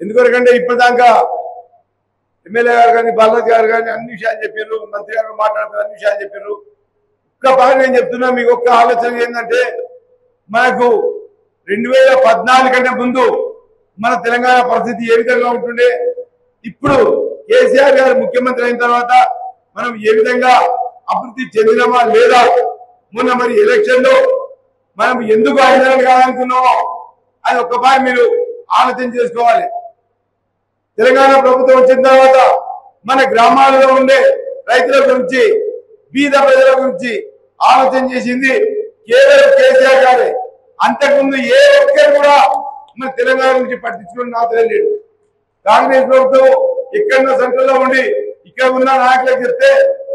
ఎందుకంటే ఇప్పటిదాకా ఎమ్మెల్యే గారు కానీ బాలాజీ గారు కానీ అన్ని విషయాలు చెప్పారు, మంత్రి గారు మాట్లాడుతున్న అన్ని విషయాలు చెప్పారు. ఒక్క బాగా నేను చెప్తున్నా, మీకు ఒక్క ఆలోచన ఏంటంటే మనకు 2014 కంటే ముందు మన తెలంగాణ పరిస్థితి ఏ విధంగా ఉంటుండే, ఇప్పుడు కేసీఆర్ గారు ముఖ్యమంత్రి అయిన తర్వాత మనం ఏ విధంగా అభివృద్ధి చెందినమా లేదా, మొన్న మరి ఎలక్షన్ లో మనం ఎందుకు ఐదనాలు కాదనుకున్నామో అది ఒక్కసారి మీరు ఆలోచన చేసుకోవాలి. తెలంగాణ ప్రభుత్వం వచ్చిన తర్వాత మన గ్రామాలలో ఉండే రైతుల గురించి, బీద ప్రజల గురించి ఆలోచన చేసింది కేవలం కేసీఆర్ గారే. అంతకుముందు ఏ ఒక్కరు కూడా మన తెలంగాణ నుంచి పట్టించుకుని నాతలే లేడు. కాంగ్రెస్ ప్రభుత్వం ఎక్కడన్నా సెంట్రల్ లో ఉండి ఇక్కడ ఉన్న నాయకులకు చెప్తే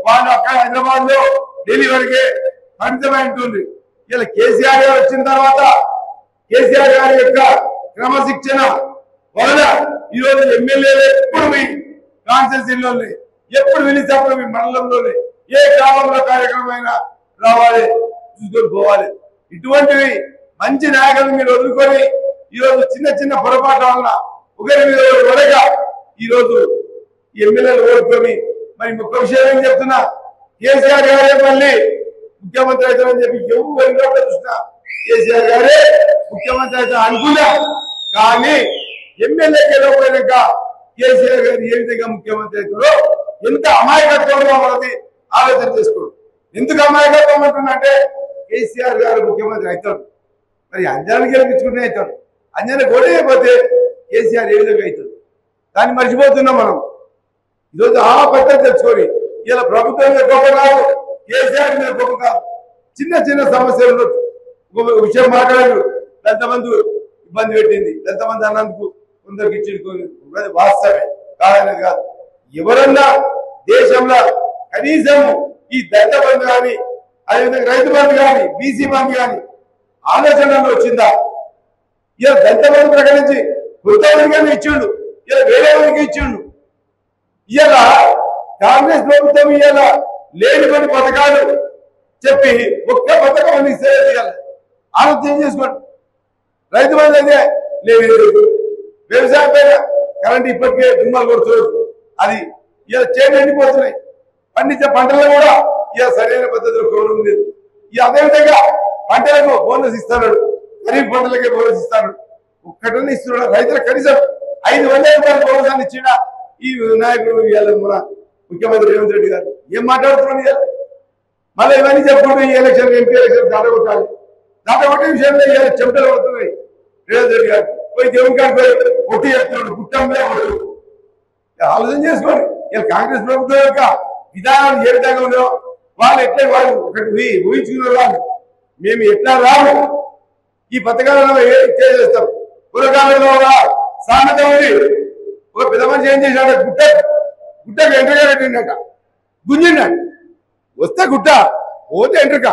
వాళ్ళు అక్కడ హైదరాబాద్ లో ఢిల్లీ వరకే పరిమితమై ఉంటుంది. ఇలా కేసీఆర్ గారు వచ్చిన తర్వాత కేసీఆర్ గారి యొక్క క్రమశిక్షణ వలన ఈరోజు ఎమ్మెల్యేలు ఎప్పుడు మీ కాన్స్టిట్యూన్సీలోనే, ఎప్పుడు పిలిచినప్పుడు మీ మండలంలోనే, ఏ గ్రామంలో కార్యక్రమం అయినా రావాలి, చూసుకొని పోవాలి. ఇటువంటివి మంచి నాయకులు మీరు వదులుకొని ఈరోజు చిన్న చిన్న పొరపాటు వలన ఒకరి మీద ఒడగా ఈరోజు ఎమ్మెల్యేలు ఓడుకొని, మరి ఒక్క విషయం ఏం చెప్తున్నా, కేసీఆర్ గారే మళ్ళీ ముఖ్యమంత్రి అవుతారని చెప్పి ఎవరు చూసినా కేసీఆర్ గారే ముఖ్యమంత్రి అవుతారు అనుకున్నా. కానీ ఎమ్మెల్యే గెలవపోయినాక కేసీఆర్ గారు ఏ విధంగా ముఖ్యమంత్రి అవుతారో ఎంత అమాయకత్వంలో మనది ఆలోచన చేసుకోండి. ఎందుకు అమాయకత్వం అంటున్నంటే కేసీఆర్ గారు ముఖ్యమంత్రి అవుతాడు, మరి అంజనాన్ని గెలిపించుకునే అవుతాడు. అంజన గొడవైపోతే కేసీఆర్ ఏ విధంగా అవుతాడు, దాన్ని మర్చిపోతున్నాం మనం. ఈరోజు ఆ పద్ధతి తెచ్చుకొని ఇలా ప్రభుత్వం గొప్ప కాదు, కేసీఆర్ మీద గొప్ప కాదు. చిన్న చిన్న సమస్యలు ఒక విషయం మాట్లాడారు, ఎంతమంది ఇబ్బంది పెట్టింది, ఎంతమంది అన్నందుకు కొందరికి ఇచ్చింది, వాస్తవమే కాదనేది కాదు. ఎవరన్నా దేశంలో కనీసం ఈ దళిత బంధు కానీ, అదేవిధంగా రైతు బంధు కానీ, బీసీ బంధు కానీ ఆలోచనలో వచ్చిందా? ఇలా దళిత బంధు ప్రకటించి వృత్తానికి ఇచ్చిండు, ఇలా వేరే వారికి ఇచ్చిండు. ఇలా కాంగ్రెస్ ప్రభుత్వం ఇలా లేని కొన్ని పథకాలు చెప్పి ఒక్క పథకం అని ఇవ్వాలి. ఆలోచన చేసుకోండి. రైతు బంధు అయితే లేదు, వ్యవసాయం పైన కరెంట్ ఇప్పటికే దుమ్మలు కొడుతున్నారు, అది ఇలా చేతి ఎండిపోతున్నాయి. పండించే పంటలు కూడా ఇలా సరైన పద్ధతిలో కొనడం లేదు. అదేవిధంగా పంటలకు బోనస్ ఇస్తున్నాడు, ఖరీఫ్ పంటలకే బోనస్ ఇస్తాడు, ఒక్కటనే ఇస్తున్నాడు. రైతులకు కనీసం 5,000 రూపాయల బోనస్ అని ఇచ్చిన ఈ నాయకులు ఇవ్వాలి. మన ముఖ్యమంత్రి రేవంత్ రెడ్డి గారు ఏం మాట్లాడుతున్నాడు ఇవాళ? మళ్ళీ ఇవన్నీ చెప్పుకుంటూ ఈ ఎలక్షన్, ఎంపీ ఎలక్షన్ దాటగొట్టాలి. దాటగొట్టే విషయంలో ఇవాళ చెమటలు పడుతున్నాయి. రేవంత్ రెడ్డి గారు పోయి దేవుని కాడికి పోయి ఒట్టి చెప్తున్నాడు, గుట్టంలో ఆలోచన చేసుకోండి. ఇలా కాంగ్రెస్ ప్రభుత్వం యొక్క విధానాలు ఏ విధంగా ఉన్నాయో వాళ్ళు ఎట్లా వాళ్ళు ఒకటి ఊహించుకున్న వాళ్ళు మేము ఎట్లా రాము ఈ పథకాలలో చేస్తాం. పూర్వకాలంలో సామెత ఉంది, ఒక పెద్ద మనిషి ఏం చేశాడు, గుట్టకు ఎంట్రగా పెట్టిండట, గుంజిండ వస్తే గుట్ట పోతే ఎంట్రక.